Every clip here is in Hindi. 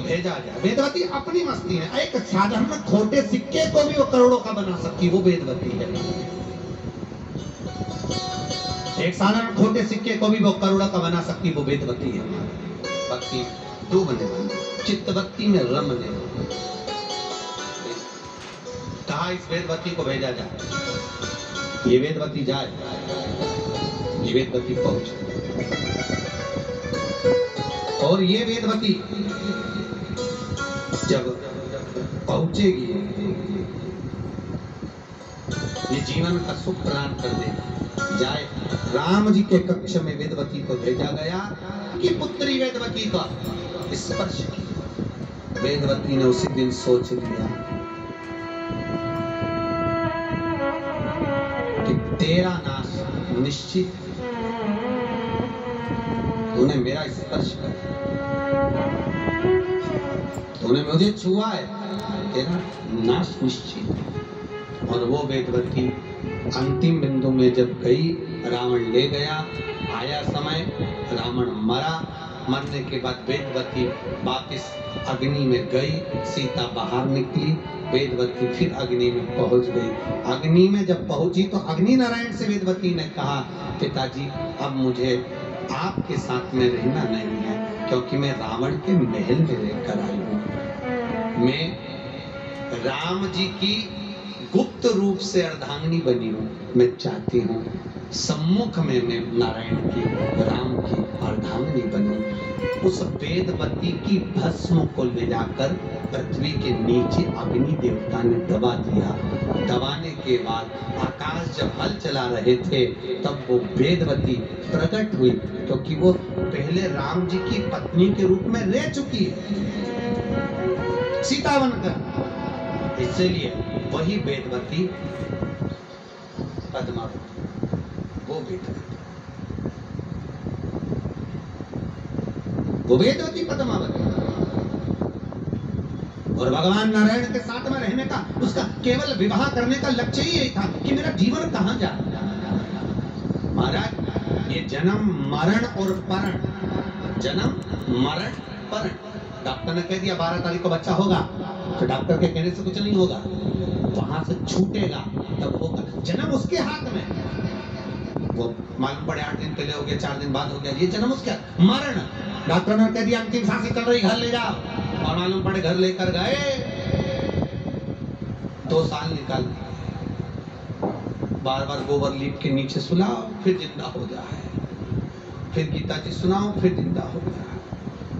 भेजा जाए। वेदवती अपनी मस्ती है, एक साधारण खोटे सिक्के को भी वो करोड़ों का बना सकती, वो वेदवती है। एक साधारण खोटे सिक्के को भी वो करोड़ों का बना सकती, वो वेदवती है। भक्ति डूबने वाली, चित्तवती में रमने वाली। कहा इस वेदवती को भेजा जाए। ये वेदवती जाए, ये वेदवती पहुंचे, और ये वेदवती जब पहुंचेगी, ये जीवन का सुख प्रदान कर दे जाए। राम जी के कक्ष में वेदवती को भेजा गया कि पुत्री वेदवती का स्पर्श किया। वेदवती ने उसी दिन सोच लिया कि तेरा नाश निश्चित, तूने मेरा स्पर्श कर, तूने मुझे छुआ है, तेरा नाश निश्चित। और वो वेदवती अंतिम बिंदु में जब गई, रावण ले गया, आया समय, रावण मरा। मरने के बाद वेदवती वापस अग्नि में गई, सीता बाहर निकली, वेदवती फिर अग्नि में पहुंच गई। अग्नि में जब पहुंची तो अग्नि नारायण से वेदवती ने कहा, पिताजी अब मुझे आपके साथ में रहना नहीं है, क्योंकि मैं रावण के महल में रहकर आई हूँ। मैं राम जी की गुप्त रूप से अर्धांगिनी बनी हूँ। मैं चाहती हूँ सम्मुख में मैं नारायण की, राम की अर्धांगिनी बनूं। उस वेदवती की भस्म को ले जाकर पृथ्वी के नीचे अग्नि देवता ने दबा दिया। दबाने के बाद आकाश जब हल चला रहे थे, तब वो वेदवती प्रकट हुई, क्योंकि वो पहले राम जी की पत्नी के रूप में रह चुकी है, सीता बनकर। इसलिए वही वेदवती पद्मावती, वो वेदवती, वो वेदवती पद्मावती। और भगवान नारायण के साथ में रहने का, उसका केवल विवाह करने का लक्ष्य ही यही था कि मेरा जीवन कहां जाए। महाराज, ये जन्म मरण और परण, जन्म मरण परण। डॉक्टर ने कह दिया 12 तारीख को बच्चा होगा, तो डॉक्टर के कहने से कुछ नहीं होगा, वहां से छूटेगा तब होगा। जन्म उसके हाथ में, वो मालूम पड़े 8 दिन पहले हो गया, 4 दिन बाद हो गया, ये जन्म उसके। मरण, डॉक्टर ने कह दिया अंतिम सांसें चल रही, घर ले जाओ, और मालूम पड़े घर लेकर गए, 2 साल निकाल दिए। बार बार गोबर लीप के नीचे सुलाओ, फिर जिंदा हो जाए, फिर गीता जी सुनाओ, फिर जिंदा हो जाए।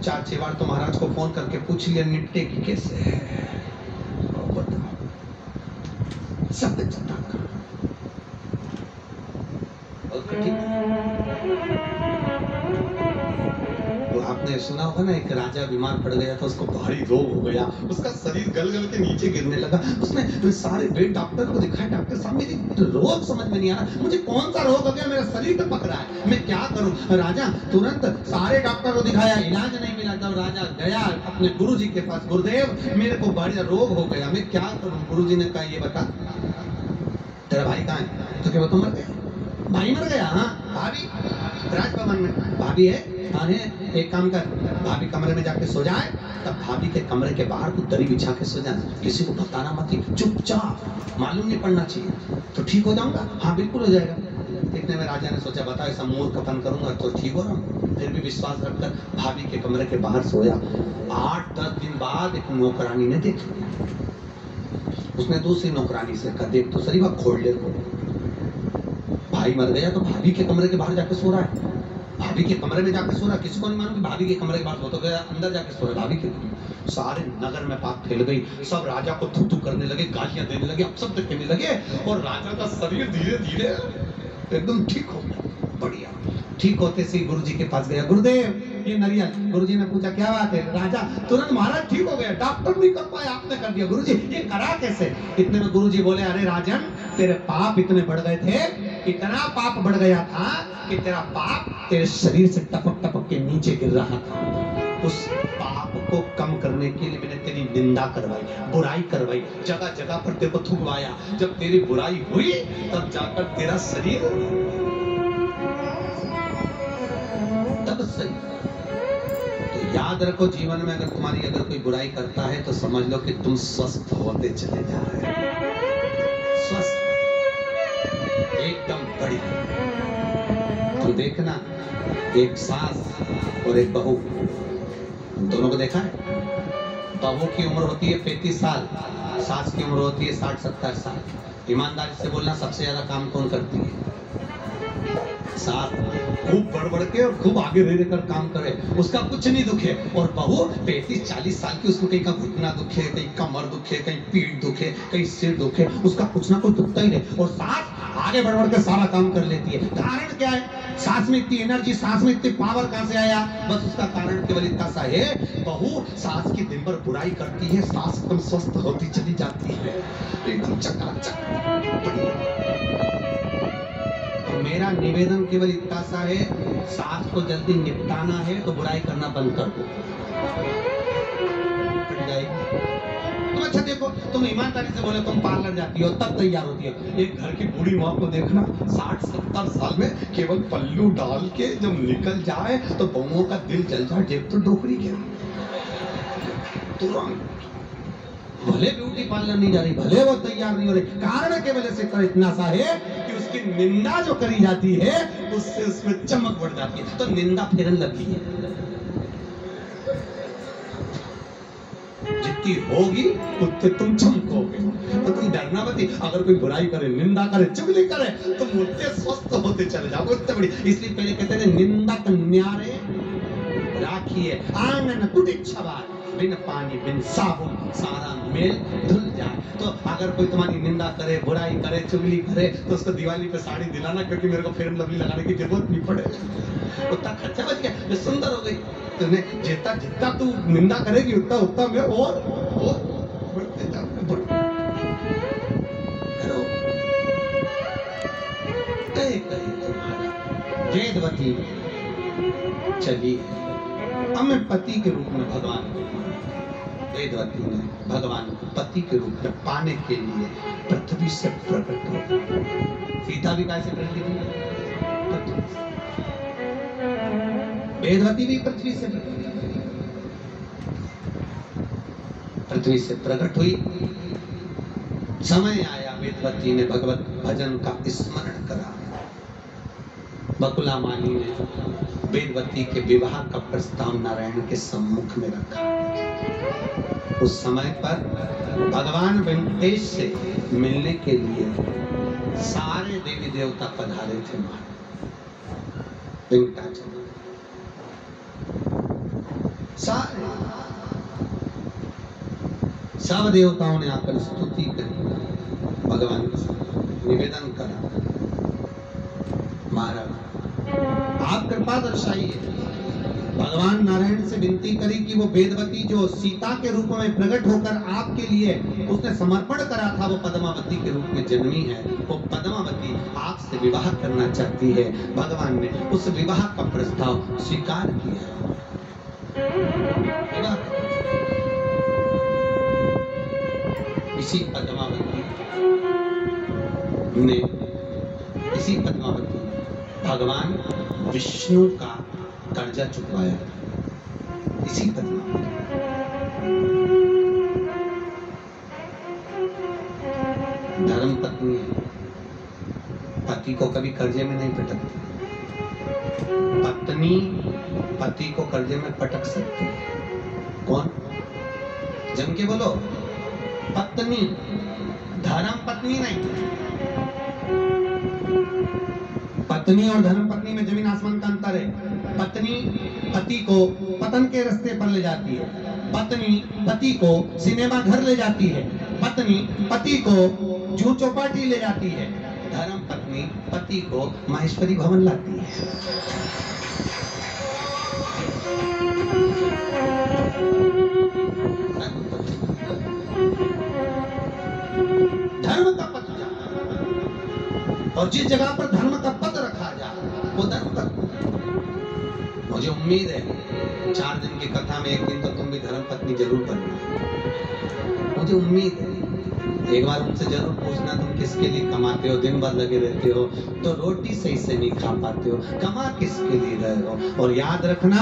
4-6 बार तो महाराज को फोन करके पूछ लिया निपटे की कैसे है, बताओ सब चलता तो आपने सुना होगा ना, एक राजा बीमार पड़ गया था, उसको भारी रोग हो गया, उसका शरीर गल गल के नीचे गिरने लगा। उसने सारे बेड डॉक्टर को दिखाया, डॉक्टर साहब मेरी रोग समझ में नहीं आ रहा, मुझे कौन सा रोग हो गया, मेरा शरीर टपक रहा है, मैं क्या करूं। राजा तुरंत सारे डॉक्टर को दिखाया, इलाज नहीं मिला। जब राजा गया अपने गुरु जी के पास, गुरुदेव मेरे को बड़ा रोग हो गया, मैं क्या करूं। गुरु जी ने कहा ये बता तेरा भाई कहाँ है, तो क्या वो तो मर गया, भाई मर गया। हाँ, भाभी राजभवन में, भाभी है, अरे एक काम कर, भाभी कमरे में जाके सो जाए, तब भाभी के कमरे के बाहर को दरी बिछा के सो जाए, किसी को बताना मत, चुपचाप, मालूम नहीं पड़ना चाहिए, तो ठीक हो जाऊंगा। हाँ बिल्कुल हो जाएगा। इतने में राजा ने सोचा बता ऐसा मूर्ख कफन करूंगा तो ठीक हो रहा हूँ, फिर भी विश्वास रखकर भाभी के कमरे के बाहर सोया। 8-10 दिन बाद एक नौकरानी ने देख लिया, उसने दूसरी नौकरानी से कहा देख तो सही, वह खोल ले को, भाई मर गया तो भाभी के कमरे के बाहर जाके सो रहा है, भाभी के कमरे में जाकर सो रहा, किसी को नहीं मालूम कि भाभी के कमरे के बाहर सो, तो गया अंदर जाके सो रहा भाभी के। सारे नगर में बात फैल गई, सब राजा को थू थू करने लगे, गालियां देने लगे, अपशब्द कहने लगे, और राजा का शरीर धीरे धीरे एकदम ठीक हो गया। बढ़िया, ठीक होते से गुरु जी के पास गया, गुरुदेव ये नरियल। गुरु जी ने पूछा क्या बात है। राजा तुरंत महाराज ठीक हो गया, डॉक्टर नहीं कर पाया, आपने कर दिया। गुरु जी ये करा कैसे। इतने में गुरु जी बोले अरे राजन तेरे पाप इतने बढ़ गए थे, इतना पाप बढ़ गया था कि तेरा पाप तेरे शरीर से टपक टपक के नीचे गिर रहा था। उस पाप को कम करने के लिए मैंने तेरी निंदा करवाई, बुराई करवाई, जगह जगह पर तेरे को थुकवाया। जब तेरी बुराई हुई तब जाकर तेरा शरीर तब सही। तो याद रखो, जीवन में अगर तुम्हारी अगर कोई बुराई करता है तो समझ लो कि तुम स्वस्थ होते चले जा रहे हो। स्वस्थ एकदम बढ़िया। तुम देखना, एक सास और एक बहू, दोनों को देखा है? बहू की उम्र होती है 35 साल, सास की उम्र होती है 60-70 साल। ईमानदारी से बोलना, सबसे ज्यादा काम कौन करती है? सास। खूब बढ़ के और खूब आगे रह कर काम करे, उसका कुछ नहीं दुखे। और बहू 35-40 साल की, उसको कहीं का घुटना दुखे, कहीं कमर दुखे, कहीं पीठ दुखे, कहीं सिर दुखे, उसका कुछ ना कुछ दुखता ही नहीं। और सास आगे बढ़ के सारा काम कर लेती है। कारण क्या है? सास में इतनी एनर्जी, सास में इतनी पावर कहां से आया? बस उसका कारण केवल इतना सा है, बहू सास की दिन भर बुराई करती है, सास एकदम स्वस्थ होती चली जाती है, एकदम चकाचक। मेरा निवेदन केवल इतना सा है, सास को जल्दी निपटाना है तो बुराई करना बंद कर दो। तुम अच्छा देखो, तुम ईमानदारी से बोले, तुम पार्लर जाती हो तब तैयार होती है। एक घर की बूढ़ी माँ को देखना, 60-70 साल में केवल पल्लू डाल के जब निकल जाए तो बहुओं का दिल जल जाए, जेब तो डोकरी के तुरंत। भले ब्यूटी पार्लर नहीं जा रही, भले वो तैयार नहीं हो रही, कारण केवल ऐसे इतना सा है कि उसकी निंदा जो करी जाती है उससे उसमें चमक बढ़ जाती है, तो निंदा फेरन लगी है। जितनी होगी उतने तुम चमकोगे। तो तुम डरना मत, अगर कोई बुराई करे, निंदा करे, चुगली करे, तुम उतने स्वस्थ होते चले जाओ, उतने बड़ी। इसलिए पहले कहते थे, निंदक न्यारे राखिए आंगन कुटिक छवाए, बिन पानी बिन साबुन सारा मेल धुल जाए। तो अगर कोई तुम्हारी निंदा करे, बुराई करे, चुगली करे, तो उसको दिवाली पे साड़ी दिलाना, क्योंकि मेरे को फेयर लवली लगाने की जरूरत नहीं पड़े, उतना खर्चा बच गया, मैं सुंदर हो गई। तुम्हें जितना जितना तू निंदा करेगी उतना उतना मैं और बढ़ते जाऊंगा। करो कहीं तुम्हारा वेदवती चली, अब मैं पति के रूप में भगवान को, वेदवती ने भगवान को पति के रूप में पाने के लिए पृथ्वी से प्रकट हो। सीता भी कैसे प्रकट हुई? वेदवती भी पृथ्वी से प्रकट हुई। समय आया, वेदवती ने भगवत भजन का स्मरण करा। बकुला मानी ने वेदवती के विवाह का प्रस्ताव नारायण के सम्मुख में रखा। उस समय पर भगवान वेंकटेश से मिलने के लिए सारे देवी देवता पधारे थे। वेंकटाचल सारे सब देवताओं ने आकर स्तुति करी, भगवान की निवेदन करा, महाराज आप कृपा दर्शाइए। भगवान नारायण से विनती करी कि वो वेदवती जो सीता के रूप में प्रकट होकर आपके लिए उसने समर्पण करा था, वो पद्मावती के रूप में जन्मी है, वो पद्मावती आपसे विवाह करना चाहती है। भगवान ने उस विवाह का प्रस्ताव स्वीकार किया। इसी पद्मावती भगवान विष्णु का कर्जा चुकवाया। इसी पद्मावती धर्म पत्नी है, पति को कभी कर्जे में नहीं पटकती। पत्नी पति को कर्जे में पटक सकती है। कौन? जम के बोलो, पत्नी, धर्म पत्नी नहीं। पत्नी और धर्म पत्नी में जमीन आसमान का अंतर है। पत्नी पति को पतन के रास्ते पर ले जाती है, पत्नी पति को सिनेमा घर ले जाती है, पत्नी पति को जूह चौपाटी ले जाती है, धर्म पत्नी पति को माहेश्वरी भवन लाती है। धर्म का पद, और जिस जगह पर धर्म का पद रखा जाए वो धर्म का। मुझे उम्मीद है 4 दिन की कथा में एक दिन तो तुम भी धर्म पत्नी जरूर बनना। मुझे उम्मीद है, एक बार उनसे जरूर पूछना, तुम किसके लिए कमाते हो, दिन भर लगे रहते हो तो रोटी सही से नहीं खा पाते हो, कमा किसके लिए रहे हो। और याद रखना,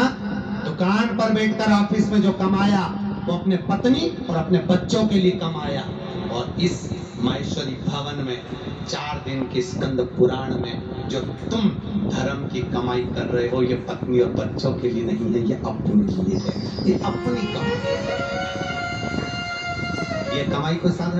दुख दुकान पर बैठकर ऑफिस में जो कमाया वो अपने पत्नी और अपने बच्चों के लिए कमाया, और इस माहेश्वरी भवन में 4 दिन के स्कंद पुराण में जो तुम धर्म की कमाई कर रहे हो, ये पत्नी और बच्चों के लिए नहीं है, ये अपने लिए है, ये अपनी कमाई। ये कमाई कोई साधन